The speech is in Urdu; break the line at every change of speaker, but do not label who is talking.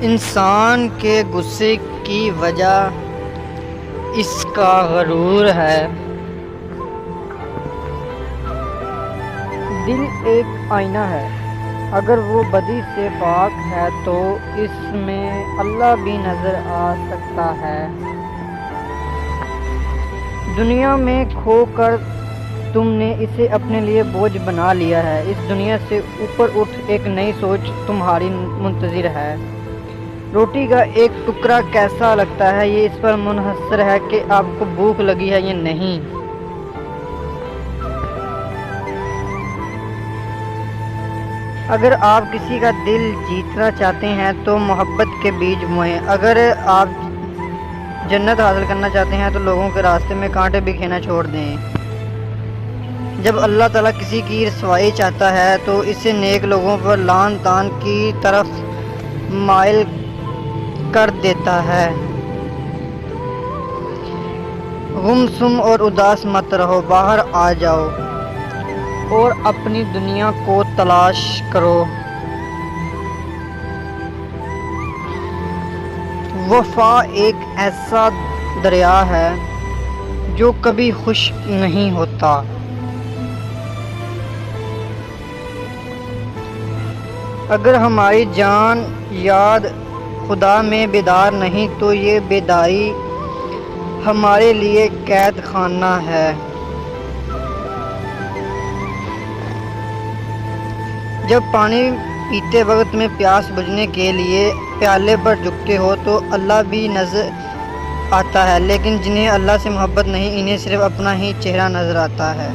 انسان کے غصے کی وجہ اس کا غرور ہے۔ دل ایک آئینہ ہے، اگر وہ بدی سے پاک ہے تو اس میں اللہ بھی نظر آ سکتا ہے۔ دنیا میں کھو کر تم نے اسے اپنے لیے بوجھ بنا لیا ہے۔ اس دنیا سے اوپر اٹھ، ایک نئی سوچ تمہاری منتظر ہے۔ روٹی کا ایک ٹکڑا کیسا لگتا ہے، یہ اس پر منحصر ہے کہ آپ کو بھوک لگی ہے یا نہیں۔ اگر آپ کسی کا دل جیتنا چاہتے ہیں تو محبت کے بیج بوئیں۔ اگر آپ جنت حاصل کرنا چاہتے ہیں تو لوگوں کے راستے میں کانٹے بکھیرنا چھوڑ دیں۔ جب اللہ تعالیٰ کسی کی رسوائی چاہتا ہے تو اسے نیک لوگوں پر لعن طعن کی طرف مائل کر دیتا ہے۔ گم سم اور اداس مت رہو، باہر آ جاؤ اور اپنی دنیا کو تلاش کرو۔ وفا ایک ایسا دریا ہے جو کبھی خشک نہیں ہوتا۔ اگر ہماری جان یاد خدا میں بیدار نہیں تو یہ بیداری ہمارے لیے قید خانہ ہے۔ جب پانی پیتے وقت میں پیاس بجھنے کے لیے پیالے پر جھکتے ہو تو اللہ بھی نظر آتا ہے، لیکن جنہیں اللہ سے محبت نہیں، انہیں صرف اپنا ہی چہرہ نظر آتا ہے۔